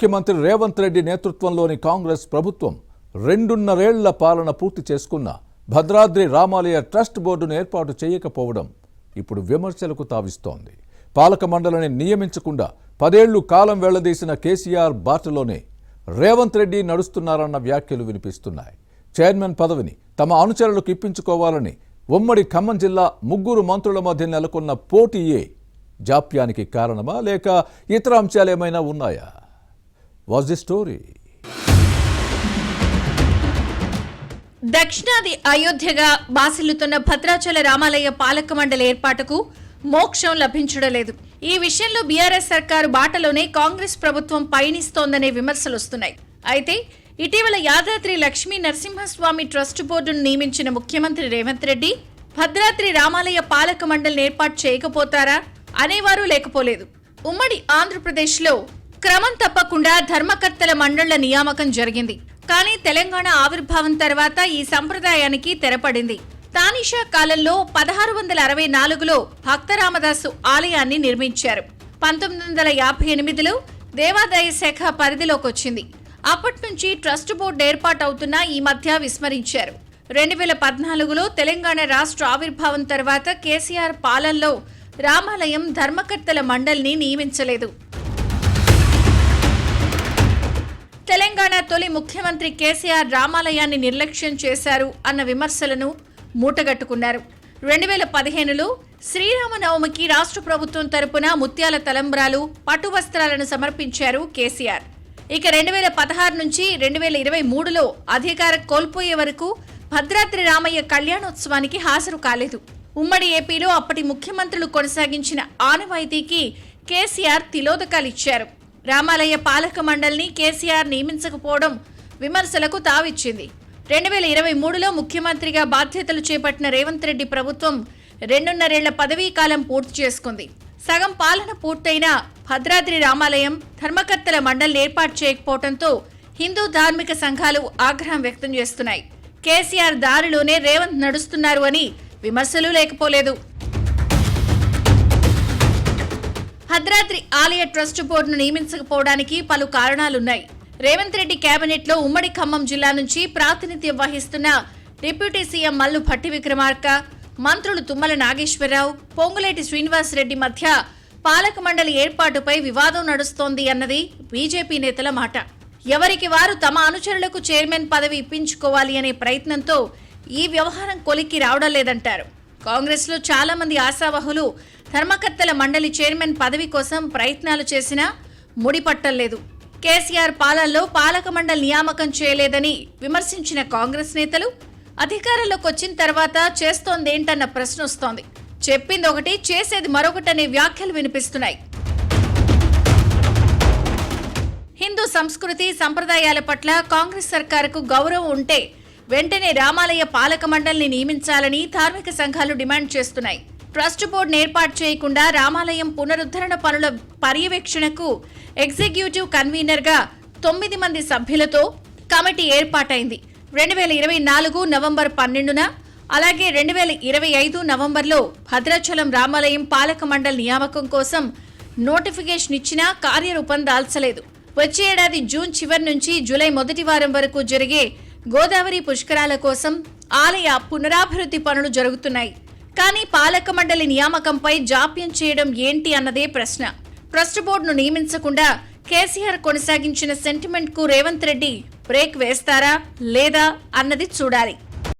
ముఖ్యమంత్రి రేవంత్ రెడ్డి నేతృత్వంలోని కాంగ్రెస్ ప్రభుత్వం 2.5 ఏళ్ల పాలన పూర్తి చేసుకున్న భద్రాద్రి రామాలయ ట్రస్ట్ బోర్డును ఏర్పాటు చేయకపోవడం ఇప్పుడు విమర్శలకు తావిస్తోంది. పాలక మండలిని నియమించకుండా 10 ఏళ్లు కాలం వెళ్లదీసిన కేసీఆర్ బాటలోనే రేవంత్ రెడ్డి నడుస్తున్నారన్న వ్యాఖ్యలు వినిపిస్తున్నాయి. చైర్మన్ పదవిని తమ అనుచరులకు ఇప్పించుకోవాలని ఉమ్మడి ఖమ్మం జిల్లా 3 మంత్రుల మధ్య నెలకొన్న పోటీయే జాప్యానికి కారణమా లేక ఇతర అంశాలేమైనా ఉన్నాయా? Was the story? దక్షిణాది అయోధ్యగా బాసిల్లుతున్న భద్రాచల రామాలయ పాలక మండలి ఏర్పాటుకు మోక్షం లభించడం లేదు. ఈ విషయంలో బీఆర్ఎస్ సర్కారు బాటలోనే కాంగ్రెస్ ప్రభుత్వం పయనిస్తోందనే విమర్శలు వస్తున్నాయి. అయితే ఇటీవల యాదాద్రి లక్ష్మీ నరసింహస్వామి ట్రస్ట్ బోర్డును నియమించిన ముఖ్యమంత్రి రేవంత్ రెడ్డి భద్రాద్రి రామాలయ పాలక మండలిని ఏర్పాటు చేయకపోతారా అనేవారు లేకపోలేదు. ఉమ్మడి ఆంధ్రప్రదేశ్లో క్రమం తప్పకుండా ధర్మకర్తల మండళ్ల నియామకం జరిగింది. కానీ తెలంగాణ ఆవిర్భావం తర్వాత ఈ సంప్రదాయానికి తెరపడింది. తానిషా కాలంలో 1664లో భక్తరామదాసు ఆలయాన్ని నిర్మించారు. 1958లో దేవాదాయ శాఖ పరిధిలోకి వచ్చింది. అప్పటి నుంచి ట్రస్ట్ బోర్డు ఏర్పాటవుతున్నా ఈ మధ్య విస్మరించారు. 2014లో తెలంగాణ రాష్ట్ర ఆవిర్భావం తర్వాత కేసీఆర్ పాలనలో రామాలయం ధర్మకర్తల మండలిని నియమించలేదు. తెలంగాణ తొలి ముఖ్యమంత్రి కేసీఆర్ రామాలయాన్ని నిర్లక్ష్యం చేశారు అన్న విమర్శలను మూటగట్టుకున్నారు. 2015లో శ్రీరామనవమికి రాష్ట్ర ప్రభుత్వం తరపున ముత్యాల తలంబ్రాలు, పట్టు వస్త్రాలను సమర్పించారు కేసీఆర్. ఇక 2016 నుంచి 2023లో అధికారం కోల్పోయే వరకు భద్రాద్రి రామయ్య కళ్యాణోత్సవానికి హాజరు కాలేదు. ఉమ్మడి ఏపీలో అప్పటి ముఖ్యమంత్రులు కొనసాగించిన ఆనవాయితీకి కేసీఆర్ తిలోదకాలిచ్చారు. రామాలయ పాలక మండలిని కేసీఆర్ నియమించకపోవడం విమర్శలకు తావిచ్చింది. 2023లో ముఖ్యమంత్రిగా బాధ్యతలు చేపట్టిన రేవంత్ రెడ్డి ప్రభుత్వం 2.5 ఏళ్ల పదవీ కాలం పూర్తి చేసుకుంది. సగం పాలన పూర్తయిన భద్రాద్రి రామాలయం ధర్మకర్తల మండలిని ఏర్పాటు చేయకపోవడంతో హిందూ ధార్మిక సంఘాలు ఆగ్రహం వ్యక్తం చేస్తున్నాయి. కేసీఆర్ దారిలోనే రేవంత్ నడుస్తున్నారు అని విమర్శలు లేకపోలేదు. భద్రాద్రి ఆలయ ట్రస్ట్ బోర్డును నియమించకపోవడానికి పలు కారణాలున్నాయి. రేవంత్ రెడ్డి కేబినెట్ లో ఉమ్మడి ఖమ్మం జిల్లా నుంచి ప్రాతినిధ్యం వహిస్తున్న డిప్యూటీ సీఎం మల్లు భట్టి విక్రమార్క, మంత్రులు తుమ్మల నాగేశ్వరరావు, పొంగులేటి శ్రీనివాసరెడ్డి మధ్య పాలక మండలి ఏర్పాటుపై వివాదం నడుస్తోంది అన్నది బీజేపీ నేతల మాట. ఎవరికి వారు తమ అనుచరులకు చైర్మన్ పదవి ఇప్పించుకోవాలి అనే ప్రయత్నంతో ఈ వ్యవహారం కొలిక్కి రావడం లేదంటారు. కాంగ్రెస్ లో చాలా మంది ఆశావహులు ధర్మకర్తల మండలి చైర్మన్ పదవి కోసం ప్రయత్నాలు చేసినా ముడిపట్టలేదు. కేసీఆర్ పాలనలో పాలక మండలి నియామకం చేయలేదని విమర్శించిన కాంగ్రెస్ నేతలు అధికారంలోకి వచ్చిన తర్వాత చేస్తోందేంటన్న ప్రశ్న వస్తోంది. చెప్పింది ఒకటి, చేసేది మరొకటనే వ్యాఖ్యలు వినిపిస్తున్నాయి. హిందూ సంస్కృతి సంప్రదాయాల పట్ల కాంగ్రెస్ సర్కారుకు గౌరవం ఉంటే వెంటనే రామాలయ పాలక మండలిని నియమించాలని ధార్మిక సంఘాలు డిమాండ్ చేస్తున్నాయి. ట్రస్ట్ బోర్డును ఏర్పాటు చేయకుండా రామాలయం పునరుద్ధరణ పనుల పర్యవేక్షణకు ఎగ్జిక్యూటివ్ కన్వీనర్ గా 9 మంది సభ్యులతో కమిటీ ఏర్పాటైంది. 2024 నవంబర్ 12న అలాగే 2025 నవంబర్లో భద్రాచలం రామాలయం పాలక మండలి నియామకం కోసం నోటిఫికేషన్ ఇచ్చినా కార్యరూపం దాల్చలేదు. వచ్చే ఏడాది జూన్ చివరి నుంచి జూలై మొదటి వారం వరకు జరిగే గోదావరి పుష్కరాల కోసం ఆలయ పునరాభివృద్ధి పనులు జరుగుతున్నాయి. కానీ పాలక మండలి నియామకంపై జాప్యం చేయడం ఏంటి అన్నదే ప్రశ్న. ట్రస్ట్ బోర్డును నియమించకుండా కేసీఆర్ కొనసాగించిన సెంటిమెంట్ కు రేవంత్ రెడ్డి బ్రేక్ వేస్తారా లేదా అన్నది చూడాలి.